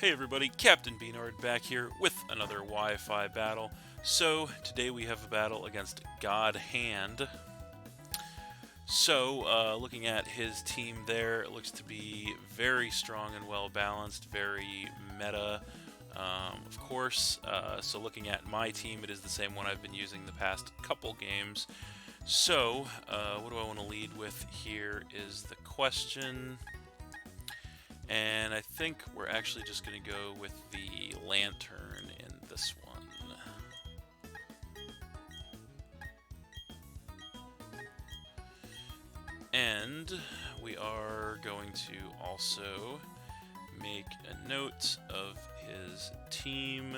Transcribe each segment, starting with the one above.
Hey everybody, Captain B-Nard back here with another Wi-Fi battle. So, today we have a battle against God Hand. So, looking at his team there, it looks to be very strong and well-balanced, very meta, of course. So looking at my team, it is the same one I've been using the past couple games. So, what do I want to lead with here is the question. And I think we're actually just going to go with the lantern in this one. And we are going to also make a note of his team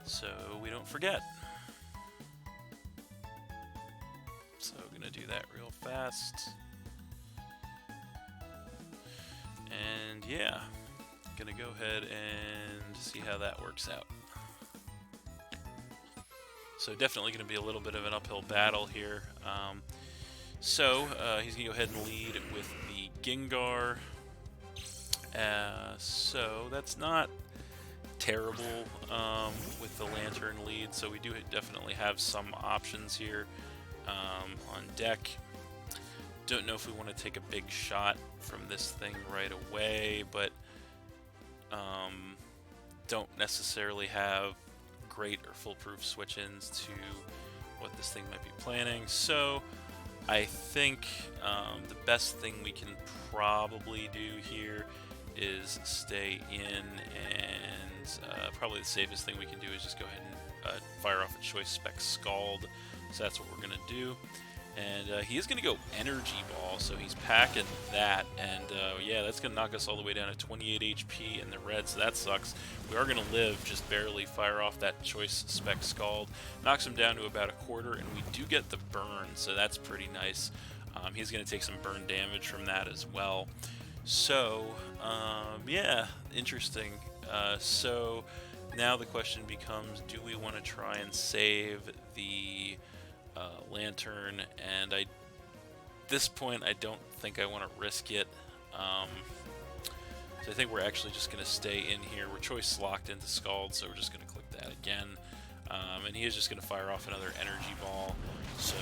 so we don't forget. So I'm going to do that real fast. And yeah, gonna go ahead and see how that works out. So definitely gonna be a little bit of an uphill battle here. He's gonna go ahead and lead with the Gengar. So that's not terrible with the Lantern lead. So we do definitely have some options here on deck. Don't know if we want to take a big shot from this thing right away, but don't necessarily have great or foolproof switch-ins to what this thing might be planning. So I think the best thing we can probably do here is stay in, and probably the safest thing we can do is just go ahead and fire off a Choice Spec Scald. So that's what we're going to do. And he is going to go Energy Ball, so he's packing that, and yeah, that's going to knock us all the way down to 28 HP in the red, so that sucks. We are going to live, just barely fire off that Choice Spec Scald. Knocks him down to about a quarter, and we do get the burn, so that's pretty nice. He's going to take some burn damage from that as well. So, yeah, interesting. So now the question becomes, do we want to try and save the Lantern? And at this point I don't think I want to risk it, so I think we're actually just going to stay in here. We're choice locked into Scald, so we're just going to click that again, and he is just going to fire off another Energy Ball, so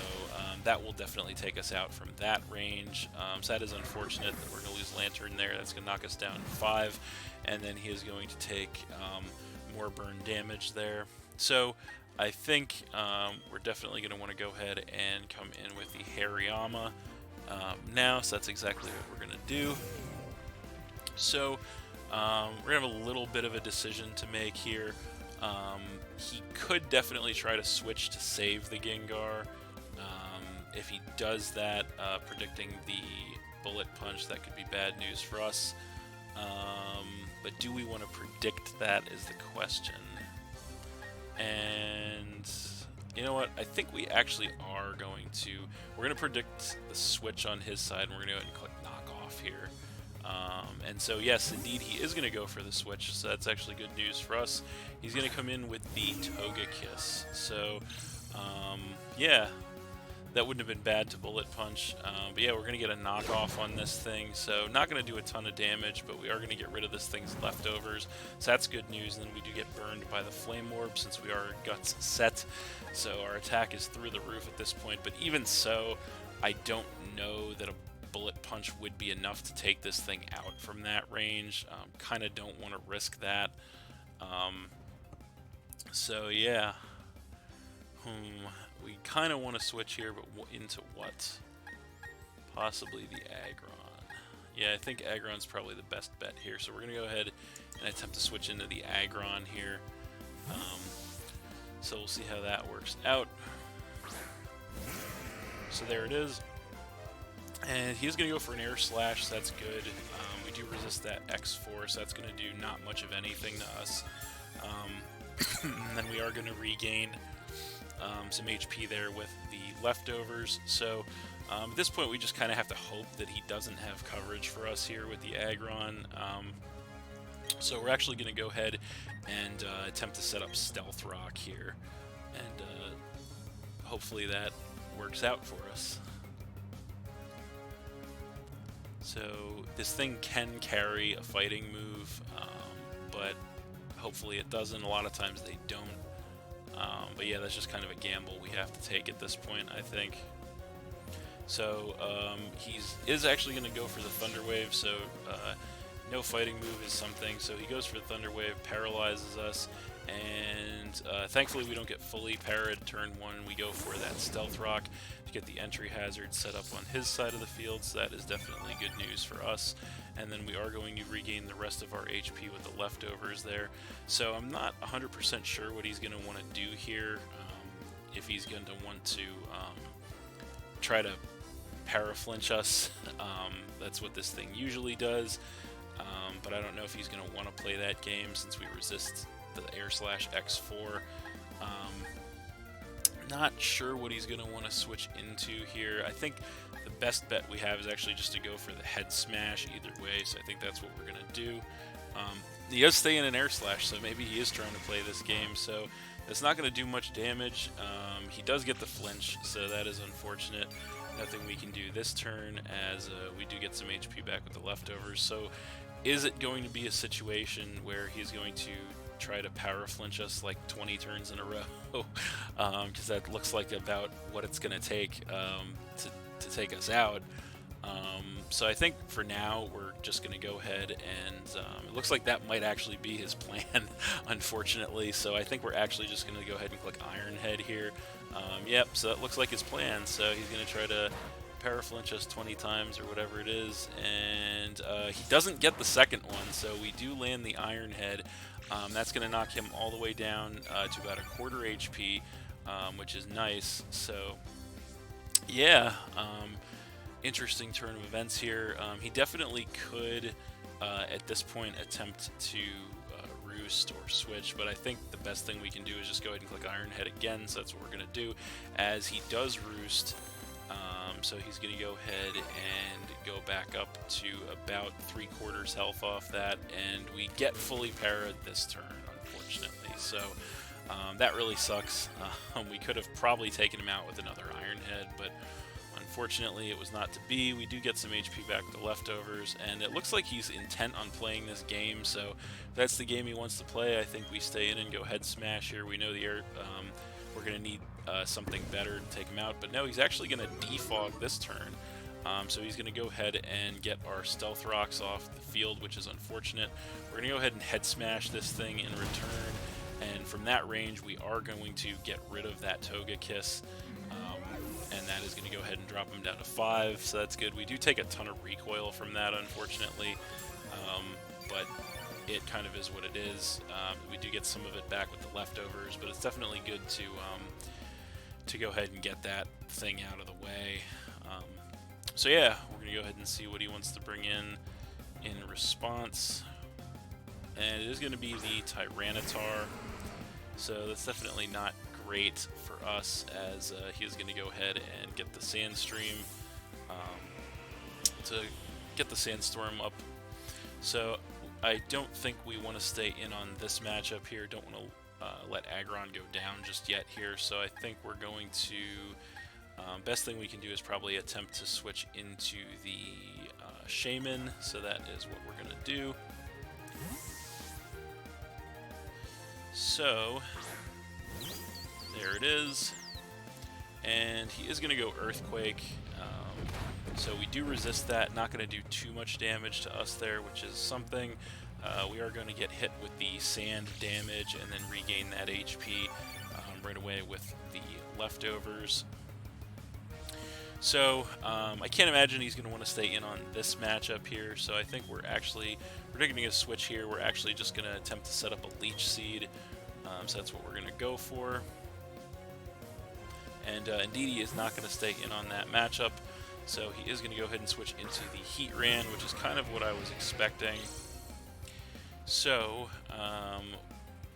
that will definitely take us out from that range. So that is unfortunate that we're going to lose Lantern there. That's going to knock us down to 5, and then he is going to take more burn damage there. So I think we're definitely going to want to go ahead and come in with the Hariyama now, so that's exactly what we're going to do. So we're going to have a little bit of a decision to make here. He could definitely try to switch to save the Gengar. If he does that, predicting the Bullet Punch, that could be bad news for us. But do we want to predict that is the question. And you know what? I think we actually are going to. We're going to predict the switch on his side, and we're going to go ahead and click knock off here. And so, yes, indeed, he is going to go for the switch. So that's actually good news for us. He's going to come in with the Togekiss. So, yeah, that wouldn't have been bad to Bullet Punch. But yeah, we're going to get a knockoff on this thing. So not going to do a ton of damage, but we are going to get rid of this thing's leftovers. So that's good news. And then we do get burned by the Flame Orb since we are Guts set. So our attack is through the roof at this point. But even so, I don't know that a Bullet Punch would be enough to take this thing out from that range. Kind of don't want to risk that. So yeah. We kind of want to switch here, but into what? Possibly the Aggron. Yeah, I think Aggron's probably the best bet here. So we're going to go ahead and attempt to switch into the Aggron here. So we'll see how that works out. So there it is. And he's going to go for an Air Slash, so that's good. We do resist that X-Force, so that's going to do not much of anything to us. And then we are going to regain some HP there with the leftovers. So at this point we just kind of have to hope that he doesn't have coverage for us here with the Aggron. So we're actually going to go ahead and attempt to set up Stealth Rock here, and hopefully that works out for us. So this thing can carry a fighting move, but hopefully it doesn't. A lot of times they don't. But yeah, that's just kind of a gamble we have to take at this point, I think. So he is actually going to go for the Thunder Wave, so no fighting move is something. So he goes for the Thunder Wave, paralyzes us, and thankfully we don't get fully parried turn 1. We go for that Stealth Rock to get the entry hazard set up on his side of the field, so that is definitely good news for us. And then we are going to regain the rest of our HP with the leftovers there. So I'm not 100% sure what he's going to want to do here. If he's going to want to try to para-flinch us. That's what this thing usually does. But I don't know if he's going to want to play that game since we resist the air/X4. Not sure what he's going to want to switch into here. I think the best bet we have is actually just to go for the head smash either way, so I think that's what we're going to do. He does stay in an air slash, so maybe he is trying to play this game, so that's not going to do much damage. He does get the flinch, so that is unfortunate. Nothing we can do this turn, as we do get some HP back with the leftovers. So is it going to be a situation where he's going to try to power flinch us like 20 turns in a row? Because that looks like about what it's going to take to take us out. So I think for now we're just going to go ahead and it looks like that might actually be his plan, unfortunately. So I think we're actually just going to go ahead and click Iron Head here. Yep, so that looks like his plan. So he's going to try to paraflinch us 20 times or whatever it is, and he doesn't get the second one, so we do land the Iron Head. That's going to knock him all the way down to about a quarter HP, which is nice. So yeah, interesting turn of events here. He definitely could at this point attempt to roost or switch, but I think the best thing we can do is just go ahead and click Iron Head again, so that's what we're going to do, as he does roost. So he's going to go ahead and go back up to about 3/4 health off that, and we get fully parried this turn, unfortunately. So that really sucks. We could have probably taken him out with another Iron Head, but unfortunately it was not to be. We do get some HP back with the leftovers, and it looks like he's intent on playing this game, so if that's the game he wants to play, I think we stay in and go head smash here. We know the air, we're going to need something better to take him out, but no, he's actually going to defog this turn. So he's going to go ahead and get our stealth rocks off the field, which is unfortunate. We're going to go ahead and head smash this thing in return, and from that range we are going to get rid of that Toga Kiss, and that is going to go ahead and drop him down to 5, so that's good. We do take a ton of recoil from that, unfortunately, but it kind of is what it is. We do get some of it back with the leftovers, but it's definitely good to go ahead and get that thing out of the way. So yeah, we're going to go ahead and see what he wants to bring in response. And it is going to be the Tyranitar, so that's definitely not great for us, as he is going to go ahead and get the Sandstream to get the Sandstorm up. So I don't think we want to stay in on this matchup here. Don't want to let Aggron go down just yet here, so I think we're going to best thing we can do is probably attempt to switch into the Shaman, so that is what we're going to do. So there it is, and he is going to go Earthquake, so we do resist that. Not going to do too much damage to us there, which is something. We are going to get hit with the sand damage and then regain that HP right away with the leftovers. So I can't imagine he's going to want to stay in on this matchup here, so I think we're taking a switch here. We're actually just going to attempt to set up a Leech Seed, so that's what we're going to go for. And indeed, he is not going to stay in on that matchup, so he is going to go ahead and switch into the Heatran, which is kind of what I was expecting. So,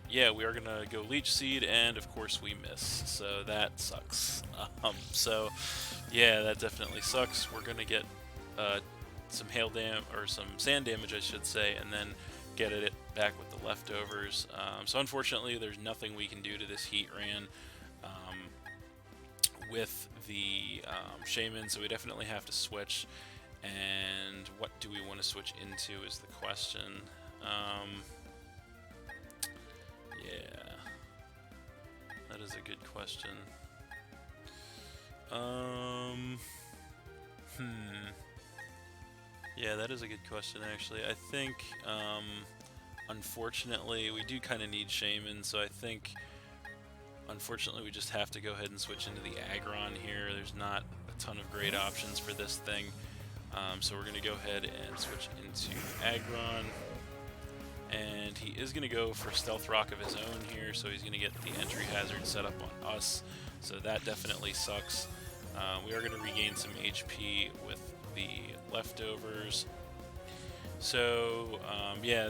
yeah, we are going to go Leech Seed, and of course we miss, so that sucks. So, yeah, that definitely sucks. We're going to get some hail or some sand damage, I should say, and then get it back with the leftovers. So unfortunately, there's nothing we can do to this Heatran with the Shaman, so we definitely have to switch. And what do we want to switch into is the question. Yeah, that is a good question. Yeah, that is a good question, actually. I think, unfortunately, we do kind of need Shaman, so I think, unfortunately, we just have to go ahead and switch into the Aggron here. There's not a ton of great options for this thing, so we're going to go ahead and switch into Aggron. And he is going to go for Stealth Rock of his own here, so he's going to get the entry hazard set up on us, so that definitely sucks. We are going to regain some HP with the leftovers. So, yeah,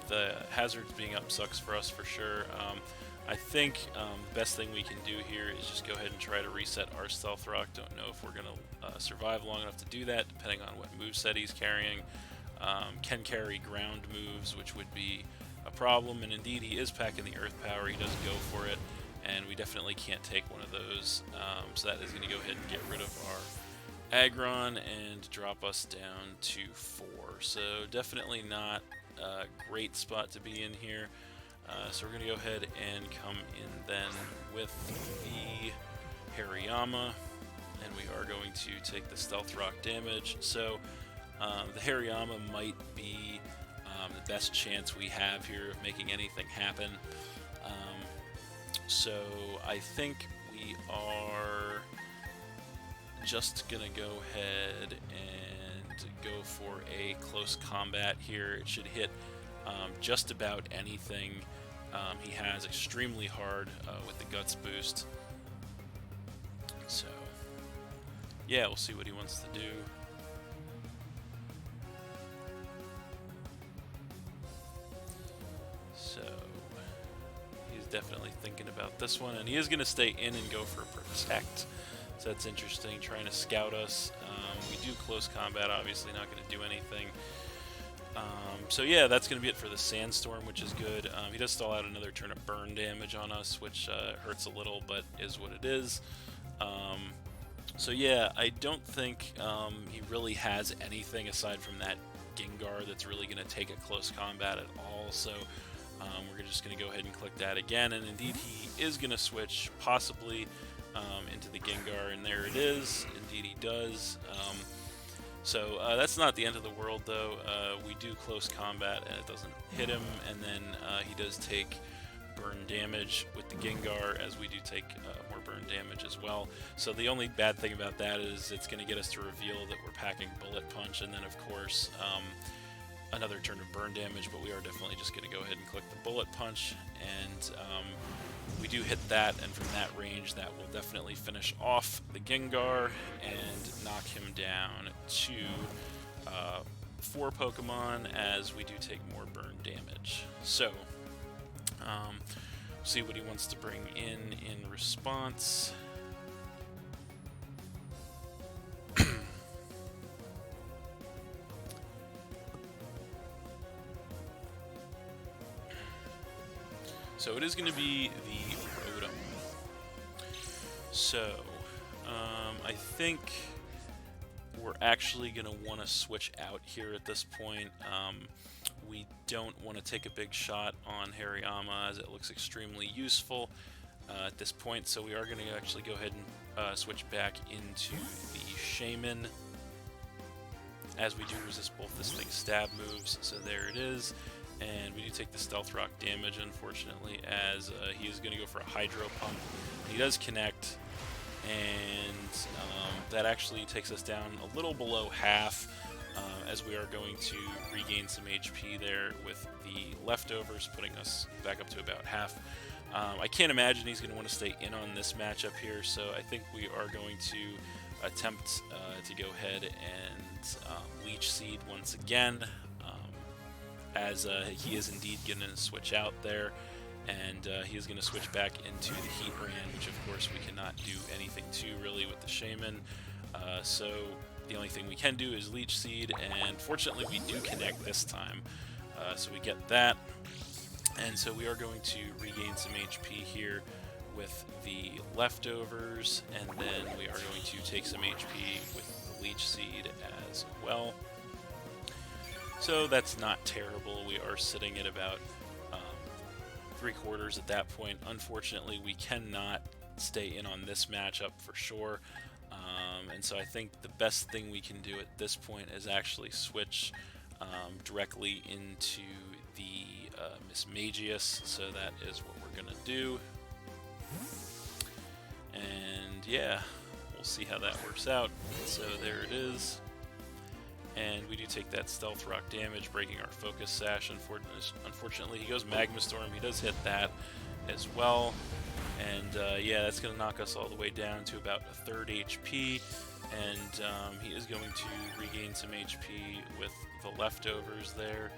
the hazards being up sucks for us for sure. I think the best thing we can do here is just go ahead and try to reset our Stealth Rock. Don't know if we're going to survive long enough to do that, depending on what moveset he's carrying. Can carry ground moves, which would be a problem, and indeed he is packing the Earth Power. He does go for it, and we definitely can't take one of those, so that is going to go ahead and get rid of our Aggron and drop us down to 4. So definitely not a great spot to be in here. So we're going to go ahead and come in then with the Hariyama, and we are going to take the Stealth Rock damage. So the Hariyama might be the best chance we have here of making anything happen. So I think we are just gonna go ahead and go for a close combat here. It should hit just about anything he has extremely hard with the Guts boost. So yeah, we'll see what he wants to do. So he's definitely thinking about this one, and he is going to stay in and go for Protect. So that's interesting, trying to scout us. We do close combat, obviously not going to do anything. So yeah, that's going to be it for the Sandstorm, which is good. He does stall out another turn of burn damage on us, which hurts a little, but is what it is. So yeah, I don't think he really has anything aside from that Gengar that's really going to take a close combat at all. So we're just going to go ahead and click that again, and indeed he is going to switch possibly into the Gengar, and there it is. Indeed he does. So that's not the end of the world, though. We do close combat, and it doesn't hit him, and then he does take burn damage with the Gengar, as we do take more burn damage as well. So the only bad thing about that is it's going to get us to reveal that we're packing Bullet Punch, and then of course another turn of burn damage, but we are definitely just going to go ahead and click the Bullet Punch, and we do hit that, and from that range that will definitely finish off the Gengar and knock him down to 4 Pokemon, as we do take more burn damage. So see what he wants to bring in response. So it is going to be the Rotom. So I think we're actually going to want to switch out here at this point. We don't want to take a big shot on Hariyama, as it looks extremely useful at this point, so we are going to actually go ahead and switch back into the Shaman, as we do resist both this thing's stab moves. So there it is, and we do take the Stealth Rock damage, unfortunately, as he is going to go for a Hydro Pump. He does connect, and that actually takes us down a little below half, as we are going to regain some HP there with the leftovers, putting us back up to about half. I can't imagine he's going to want to stay in on this matchup here, so I think we are going to attempt to go ahead and Leech Seed once again, as he is indeed going to switch out there, and he is going to switch back into the Heatran, which of course we cannot do anything to really with the Shaman. So the only thing we can do is Leech Seed, and fortunately we do connect this time, so we get that. And so we are going to regain some HP here with the leftovers, and then we are going to take some HP with the Leech Seed as well. So that's not terrible. We are sitting at about 3/4 at that point. Unfortunately, we cannot stay in on this matchup for sure. And so I think the best thing we can do at this point is actually switch directly into the Miss Magius. So that is what we're going to do. And yeah, we'll see how that works out. So there it is. And we do take that Stealth Rock damage, breaking our Focus Sash. Unfortunately, he goes Magma Storm. He does hit that as well. And yeah, that's going to knock us all the way down to about a 1/3 HP. And he is going to regain some HP with the leftovers there.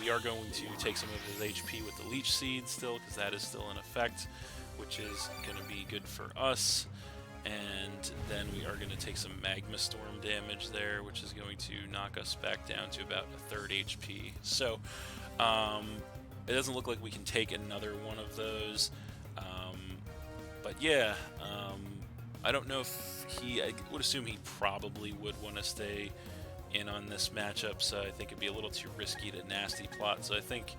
We are going to take some of his HP with the Leech Seed still, because that is still in effect, which is going to be good for us. And then we are going to take some Magma Storm damage there, which is going to knock us back down to about a 1/3 HP. So it doesn't look like we can take another one of those. But yeah, I don't know if I would assume he probably would want to stay in on this matchup, so I think it'd be a little too risky to nasty plot. So I think,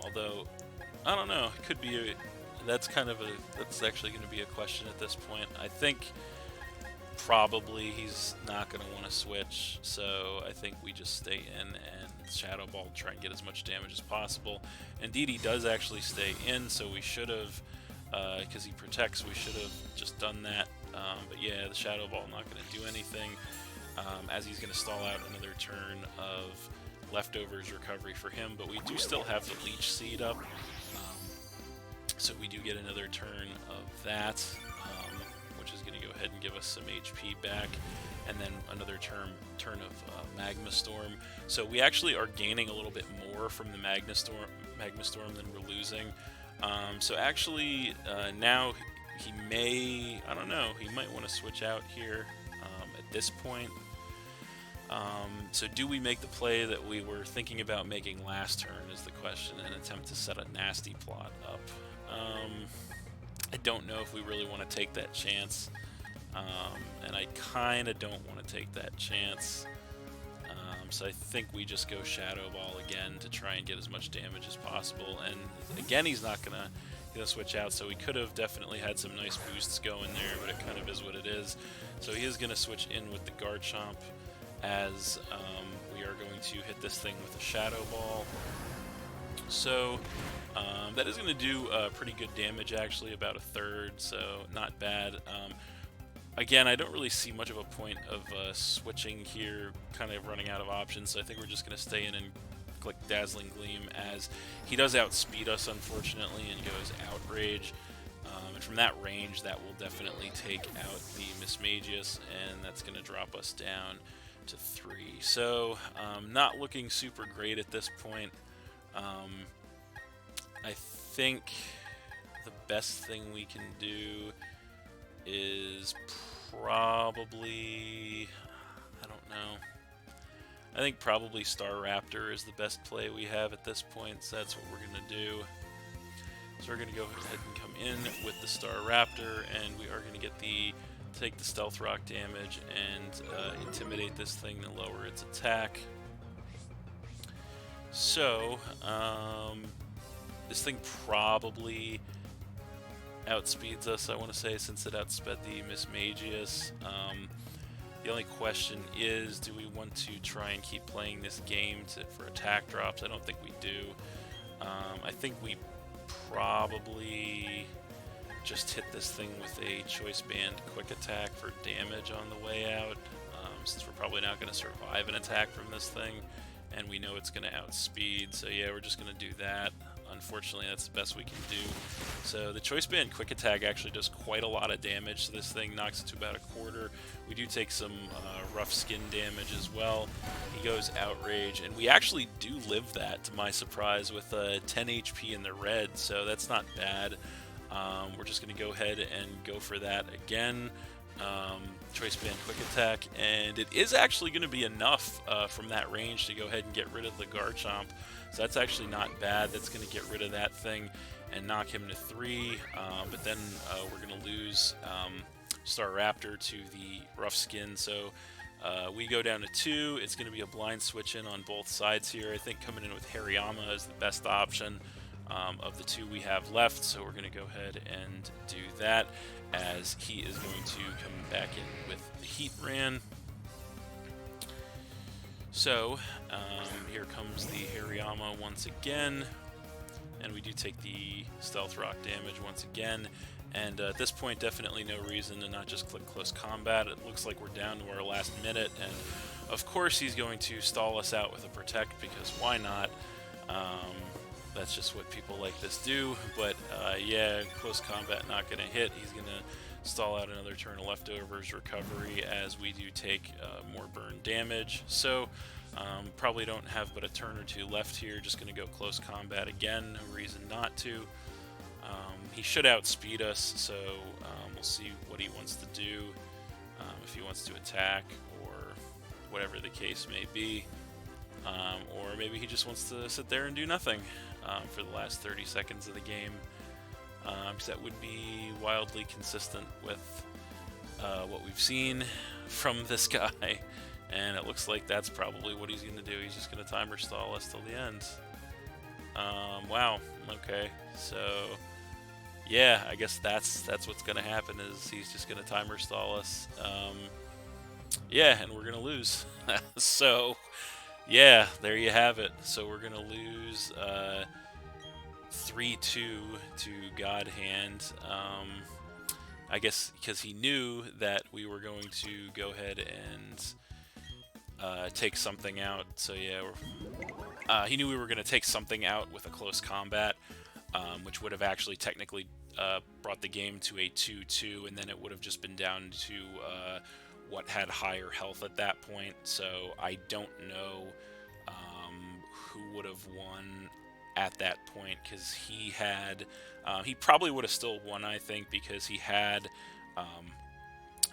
although, I don't know, it could be that's actually going to be a question at this point. I think probably he's not going to want to switch, so I think we just stay in and Shadow Ball, try and get as much damage as possible. Indeed, he does actually stay in, so we should have, because he protects, we should have just done that. But yeah, the Shadow Ball not going to do anything, as he's going to stall out another turn of leftovers recovery for him. But we do still have the Leech Seed up, so we do get another turn of that, which is going to go ahead and give us some HP back, and then another turn of Magma Storm. So we actually are gaining a little bit more from the Magma Storm than we're losing. So actually, now he may, I don't know, he might want to switch out here at this point. So do we make the play that we were thinking about making last turn is the question, and attempt to set a nasty plot up. I don't know if we really want to take that chance, and I kind of don't want to take that chance. So I think we just go Shadow Ball again to try and get as much damage as possible. And again, he's not gonna switch out, so we could have definitely had some nice boosts going there, but it kind of is what it is. So he is gonna switch in with the Garchomp, as we are going to hit this thing with a Shadow Ball. So that is going to do pretty good damage, actually, about a 1/3, so not bad. Again, I don't really see much of a point of switching here, kind of running out of options, so I think we're just going to stay in and click Dazzling Gleam, as he does outspeed us, unfortunately, and goes Outrage. And from that range, that will definitely take out the Miss Magius, and that's going to drop us down to 3. So, not looking super great at this point. I think the best thing we can do is probably, I don't know, I think probably Staraptor is the best play we have at this point, so that's what we're going to do. So we're going to go ahead and come in with the Staraptor, and we are going to take the Stealth Rock damage and intimidate this thing to lower its attack. So, this thing probably outspeeds us, I want to say, since it outsped the Miss Magius. The only question is, do we want to try and keep playing this game for attack drops? I don't think we do. I think we probably just hit this thing with a Choice Band Quick Attack for damage on the way out, since we're probably not going to survive an attack from this thing, and we know it's going to outspeed. So yeah, we're just going to do that. Unfortunately, that's the best we can do. So the Choice Band Quick Attack actually does quite a lot of damage, so this thing knocks it to about a 1/4. We do take some rough skin damage as well. He goes Outrage, and we actually do live that, to my surprise, with 10 HP in the red, so that's not bad. We're just going to go ahead and go for that again. Choice Band Quick Attack, and it is actually going to be enough from that range to go ahead and get rid of the Garchomp. So that's actually not bad. That's going to get rid of that thing and knock him to 3. But then we're going to lose Staraptor to the Rough Skin. So we go down to 2. It's going to be a blind switch in on both sides here. I think coming in with Hariyama is the best option. of the 2 we have left, so we're going to go ahead and do that, as he is going to come back in with the Heat Ran. So, here comes the Hariyama once again, and we do take the Stealth Rock damage once again, and at this point definitely no reason to not just click Close Combat. It looks like we're down to our last minute, and of course he's going to stall us out with a Protect, because why not? That's just what people like this do, but yeah, Close Combat not going to hit. He's going to stall out another turn of Leftovers Recovery, as we do take more burn damage. So probably don't have but a turn or 2 left here. Just going to go Close Combat again, no reason not to. He should outspeed us, so we'll see what he wants to do, if he wants to attack or whatever the case may be. Or maybe he just wants to sit there and do nothing for the last 30 seconds of the game, because that would be wildly consistent with what we've seen from this guy, and it looks like that's probably what he's going to do. He's just going to timer stall us till the end. Wow, okay, so yeah, I guess that's what's going to happen, is he's just going to timer stall us. Yeah, and we're going to lose. So yeah, there you have it. So we're going to lose 3-2 to God Hand. I guess because he knew that we were going to go ahead and take something out. So yeah, he knew we were going to take something out with a Close Combat, which would have actually technically brought the game to a 2-2, and then it would have just been down to what had higher health at that point. So I don't know who would have won at that point, because he had he probably would have still won, I think, because he had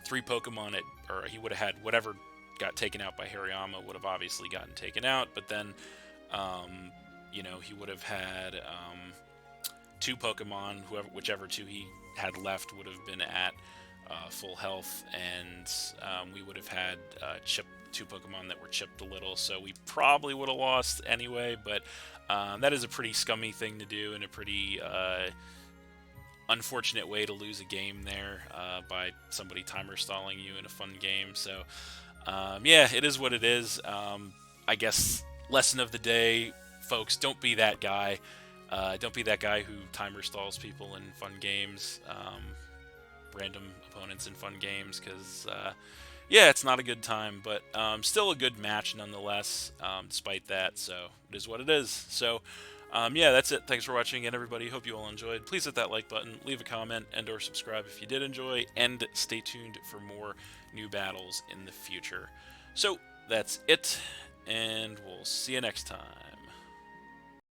3 Pokemon or he would have had whatever got taken out by Hariyama would have obviously gotten taken out, but then you know, he would have had 2 Pokemon, whichever 2 he had left would have been at full health, and we would have had 2 Pokemon that were chipped a little, so we probably would have lost anyway. But that is a pretty scummy thing to do, and a pretty unfortunate way to lose a game there, by somebody timer stalling you in a fun game. So yeah, it is what it is. I guess lesson of the day, folks, don't be that guy. Don't be that guy who timer stalls people in fun games, random opponents in fun games, because yeah, it's not a good time, but still a good match nonetheless, despite that. So it is what it is. So yeah, that's it. Thanks for watching again, everybody. Hope you all enjoyed. Please hit that like button, leave a comment, and or subscribe if you did enjoy, and stay tuned for more new battles in the future. So that's it, and we'll see you next time.